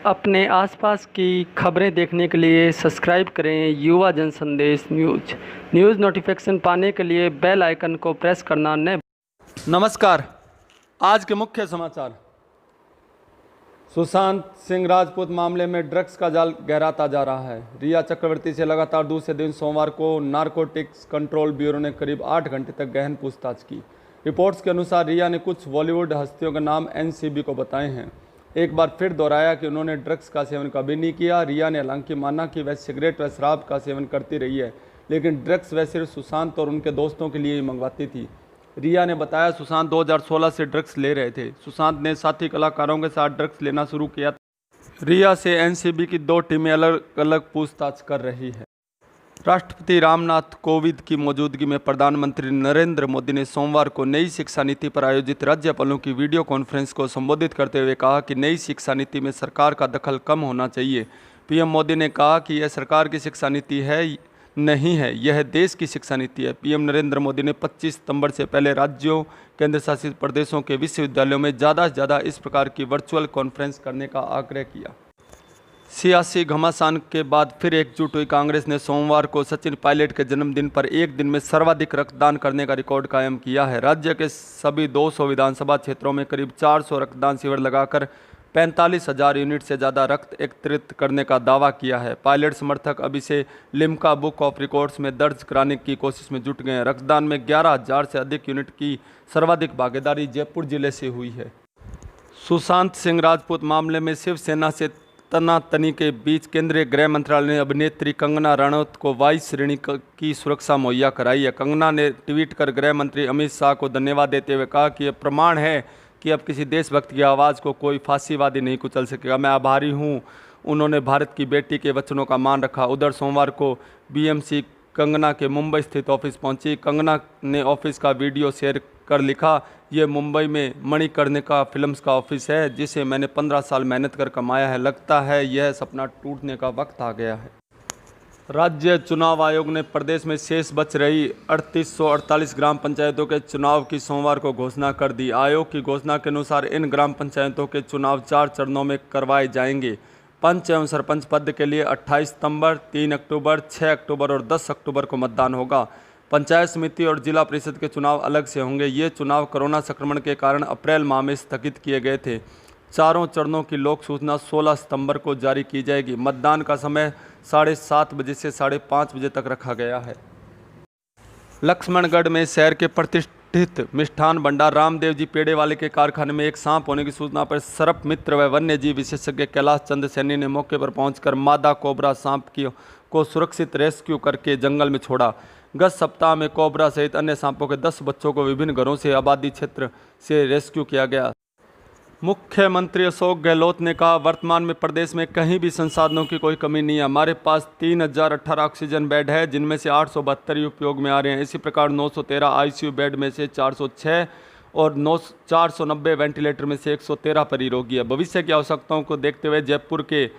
अपने आसपास की खबरें देखने के लिए सब्सक्राइब करें युवा जन संदेश न्यूज़ नोटिफिकेशन पाने के लिए बेल आइकन को प्रेस करना न भूलें। नमस्कार। आज के मुख्य समाचार। सुशांत सिंह राजपूत मामले में ड्रग्स का जाल गहराता जा रहा है। रिया चक्रवर्ती से लगातार दूसरे दिन सोमवार को नारकोटिक्स कंट्रोल ब्यूरो ने करीब 8 घंटे तक गहन पूछताछ की। रिपोर्ट्स के अनुसार रिया ने कुछ बॉलीवुड हस्तियों का नाम एनसीबी को बताए हैं। एक बार फिर दोहराया कि उन्होंने ड्रग्स का सेवन कभी नहीं किया। रिया ने हालांकि माना कि वह सिगरेट व शराब का सेवन करती रही है, लेकिन ड्रग्स वह सिर्फ सुशांत और उनके दोस्तों के लिए ही मंगवाती थी। रिया ने बताया, सुशांत 2016 से ड्रग्स ले रहे थे। सुशांत ने साथी कलाकारों के साथ ड्रग्स लेना शुरू किया। रिया से एनसीबी की 2 टीमें अलग अलग पूछताछ कर रही है। राष्ट्रपति रामनाथ कोविंद की मौजूदगी में प्रधानमंत्री नरेंद्र मोदी ने सोमवार को नई शिक्षा नीति पर आयोजित राज्यपालों की वीडियो कॉन्फ्रेंस को संबोधित करते हुए कहा कि नई शिक्षा नीति में सरकार का दखल कम होना चाहिए। पीएम मोदी ने कहा कि यह सरकार की शिक्षा नीति नहीं है, यह देश की शिक्षा नीति है। पीएम नरेंद्र मोदी ने 25 सितंबर से पहले राज्यों, केंद्र शासित प्रदेशों के विश्वविद्यालयों में ज़्यादा से ज़्यादा इस प्रकार की वर्चुअल कॉन्फ्रेंस करने का आग्रह किया। सियासी घमासान के बाद फिर एकजुट हुई कांग्रेस ने सोमवार को सचिन पायलट के जन्मदिन पर एक दिन में सर्वाधिक रक्तदान करने का रिकॉर्ड कायम किया है। राज्य के सभी 200 विधानसभा क्षेत्रों में करीब 400 रक्तदान शिविर लगाकर 45,000 यूनिट से ज़्यादा रक्त एकत्रित करने का दावा किया है। पायलट समर्थक अब इसे लिम्का बुक ऑफ रिकॉर्ड्स में दर्ज कराने की कोशिश में जुट गए हैं। रक्तदान में 11,000 से अधिक यूनिट की सर्वाधिक भागीदारी जयपुर जिले से हुई है। सुशांत सिंह राजपूत मामले में शिवसेना से तनातनी के बीच केंद्रीय गृह मंत्रालय ने अभिनेत्री कंगना रनौत को 22 श्रेणी की सुरक्षा मुहैया कराई है। कंगना ने ट्वीट कर गृह मंत्री अमित शाह को धन्यवाद देते हुए कहा कि यह प्रमाण है कि अब किसी देशभक्त की आवाज़ को कोई फांसीवादी नहीं कुचल सकेगा। मैं आभारी हूँ। उन्होंने भारत की बेटी के वचनों का मान रखा। उधर सोमवार को बीएमसी कंगना के मुंबई स्थित ऑफिस पहुंची। कंगना ने ऑफिस का वीडियो शेयर कर लिखा, ये मुंबई में मणिकर्णिका फिल्म्स का ऑफिस है जिसे मैंने 15 साल मेहनत कर कमाया है। लगता है यह सपना टूटने का वक्त आ गया है। राज्य चुनाव आयोग ने प्रदेश में शेष बच रही 3848 ग्राम पंचायतों के चुनाव की सोमवार को घोषणा कर दी। आयोग की घोषणा के अनुसार इन ग्राम पंचायतों के चुनाव 4 चरणों में करवाए जाएंगे। पंच एवं सरपंच पद के लिए 28 सितंबर, 3 अक्टूबर, 6 अक्टूबर और 10 अक्टूबर को मतदान होगा। पंचायत समिति और जिला परिषद के चुनाव अलग से होंगे। ये चुनाव कोरोना संक्रमण के कारण अप्रैल माह में स्थगित किए गए थे। चारों चरणों की लोक सूचना 16 सितंबर को जारी की जाएगी। मतदान का समय 7:30 बजे से 5:30 बजे तक रखा गया है। लक्ष्मणगढ़ में शहर के प्रतिष्ठित मिष्ठान भंडार रामदेव जी पेड़े वाले के कारखाने में एक सांप होने की सूचना पर सर्प मित्र व वन्य जीव विशेषज्ञ कैलाश चंद्र सैनी ने मौके पर पहुंचकर मादा कोबरा सांप को सुरक्षित रेस्क्यू करके जंगल में छोड़ा। गत सप्ताह में कोबरा सहित अन्य सांपों के 10 बच्चों को विभिन्न घरों से आबादी क्षेत्र से रेस्क्यू किया गया। मुख्यमंत्री अशोक गहलोत ने कहा, वर्तमान में प्रदेश में कहीं भी संसाधनों की कोई कमी नहीं है। हमारे पास 3018 ऑक्सीजन बेड है, जिनमें से 872 उपयोग में आ रहे हैं। इसी प्रकार 913 आईसीयू बेड में से 406 और 490 वेंटिलेटर में से 113 परिरोगी है। भविष्य की आवश्यकताओं को देखते हुए जयपुर के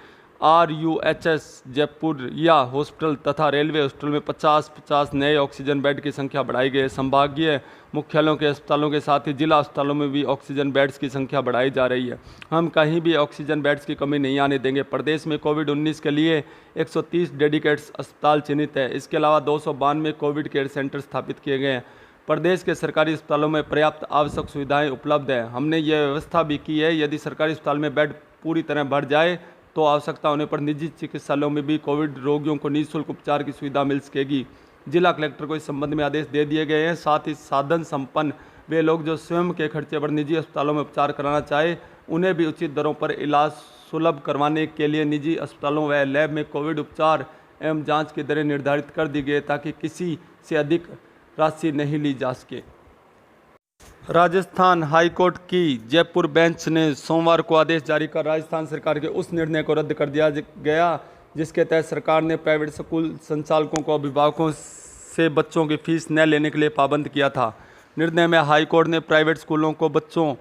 RUHS जयपुर या हॉस्पिटल तथा रेलवे हॉस्पिटल में 50-50 नए ऑक्सीजन बेड की संख्या बढ़ाई गई है। संभागीय मुख्यालयों के अस्पतालों के साथ ही जिला अस्पतालों में भी ऑक्सीजन बेड्स की संख्या बढ़ाई जा रही है। हम कहीं भी ऑक्सीजन बेड्स की कमी नहीं आने देंगे। प्रदेश में कोविड-19 के लिए 130 डेडिकेट्स अस्पताल चिन्हित है। इसके अलावा 292 कोविड केयर सेंटर स्थापित किए गए हैं। प्रदेश के सरकारी अस्पतालों में पर्याप्त आवश्यक सुविधाएँ उपलब्ध है। हमने ये व्यवस्था भी की है, यदि सरकारी अस्पताल में बेड पूरी तरह भर जाए तो आवश्यकता होने पर निजी चिकित्सालयों में भी कोविड रोगियों को निःशुल्क उपचार की सुविधा मिल सकेगी। जिला कलेक्टर को इस संबंध में आदेश दे दिए गए हैं। साथ ही साधन संपन्न वे लोग जो स्वयं के खर्चे पर निजी अस्पतालों में उपचार कराना चाहे, उन्हें भी उचित दरों पर इलाज सुलभ करवाने के लिए निजी अस्पतालों व लैब में कोविड उपचार एवं जाँच की दरें निर्धारित कर दी गई ताकि किसी से अधिक राशि नहीं ली जा सके। राजस्थान हाईकोर्ट की जयपुर बेंच ने सोमवार को आदेश जारी कर राजस्थान सरकार के उस निर्णय को रद्द कर दिया गया जिसके तहत सरकार ने प्राइवेट स्कूल संचालकों को अभिभावकों से बच्चों की फीस न लेने के लिए पाबंद किया था। निर्णय में हाईकोर्ट ने प्राइवेट स्कूलों को बच्चों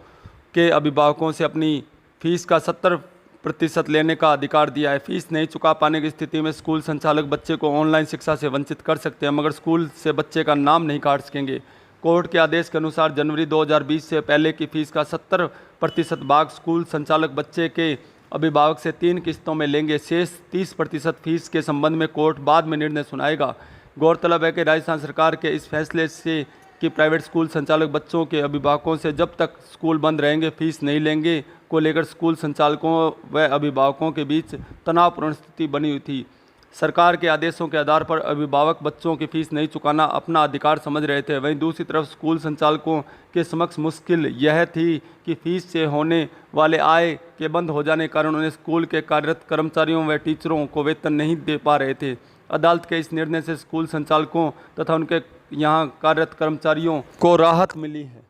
के अभिभावकों से अपनी फीस का 70% लेने का अधिकार दिया है। फीस नहीं चुका पाने की स्थिति में स्कूल संचालक बच्चे को ऑनलाइन शिक्षा से वंचित कर सकते हैं, मगर स्कूल से बच्चे का नाम नहीं काट सकेंगे। कोर्ट के आदेश के अनुसार जनवरी 2020 से पहले की फीस का 70% भाग स्कूल संचालक बच्चे के अभिभावक से 3 किस्तों में लेंगे। शेष 30% फीस के संबंध में कोर्ट बाद में निर्णय सुनाएगा। गौरतलब है कि राजस्थान सरकार के इस फैसले से कि प्राइवेट स्कूल संचालक बच्चों के अभिभावकों से जब तक स्कूल बंद रहेंगे फीस नहीं लेंगे को लेकर स्कूल संचालकों व अभिभावकों के बीच तनावपूर्ण स्थिति बनी हुई थी। सरकार के आदेशों के आधार पर अभिभावक बच्चों की फीस नहीं चुकाना अपना अधिकार समझ रहे थे। वहीं दूसरी तरफ स्कूल संचालकों के समक्ष मुश्किल यह थी कि फीस से होने वाले आय के बंद हो जाने के कारण उन्हें स्कूल के कार्यरत कर्मचारियों व टीचरों को वेतन नहीं दे पा रहे थे। अदालत के इस निर्णय से स्कूल संचालकों तथा उनके यहाँ कार्यरत कर्मचारियों को राहत मिली है।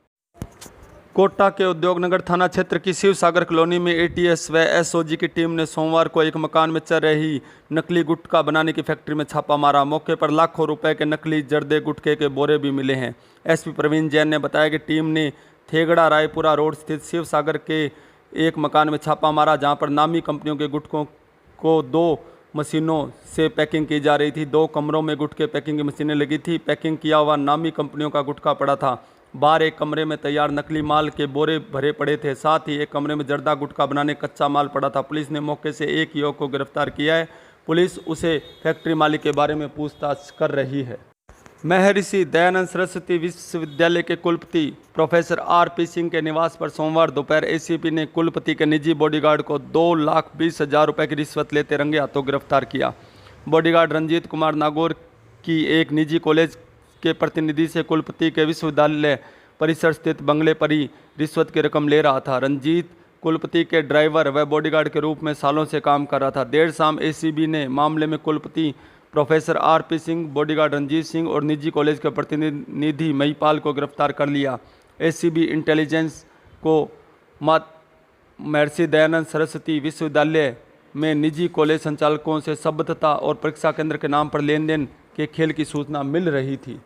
कोटा के उद्योगनगर थाना क्षेत्र की शिव सागर कॉलोनी में एटीएस व एसओजी की टीम ने सोमवार को एक मकान में चल रही नकली गुटखा बनाने की फैक्ट्री में छापा मारा। मौके पर लाखों रुपए के नकली जर्दे गुटखे के बोरे भी मिले हैं। एसपी प्रवीण जैन ने बताया कि टीम ने थेगड़ा रायपुरा रोड स्थित शिव सागर के एक मकान में छापा मारा, जहां पर नामी कंपनियों के गुटखों को 2 मशीनों से पैकिंग की जा रही थी। 2 कमरों में गुटखे पैकिंग की मशीनें लगी थी। पैकिंग किया हुआ नामी कंपनियों का गुटखा पड़ा था। बाहर एक कमरे में तैयार नकली माल के बोरे भरे पड़े थे। साथ ही एक कमरे में जर्दा गुटखा बनाने कच्चा माल पड़ा था। पुलिस ने मौके से एक युवक को गिरफ्तार किया है। पुलिस उसे फैक्ट्री मालिक के बारे में पूछताछ कर रही है। महर्षि दयानंद सरस्वती विश्वविद्यालय के कुलपति प्रोफेसर आर.पी. सिंह के निवास पर सोमवार दोपहर एसीपी ने कुलपति के निजी बॉडीगार्ड को 2,20,000 रुपये की रिश्वत लेते रंगे हाथों गिरफ्तार किया। बॉडीगार्ड रंजीत कुमार नागौर की एक निजी कॉलेज के प्रतिनिधि से कुलपति के विश्वविद्यालय परिसर स्थित बंगले पर ही रिश्वत की रकम ले रहा था। रंजीत कुलपति के ड्राइवर व बॉडीगार्ड के रूप में सालों से काम कर रहा था। देर शाम एसीबी ने मामले में कुलपति professor R P. Singh, bodyguard Ranjit Singh और निजी कॉलेज के प्रतिनिधि महिपाल को गिरफ्तार कर लिया। एसीबी इंटेलिजेंस को महर्षि दयानंद सरस्वती विश्वविद्यालय में निजी कॉलेज संचालकों से संबद्धता और परीक्षा केंद्र के नाम पर लेन देन के खेल की सूचना मिल रही थी।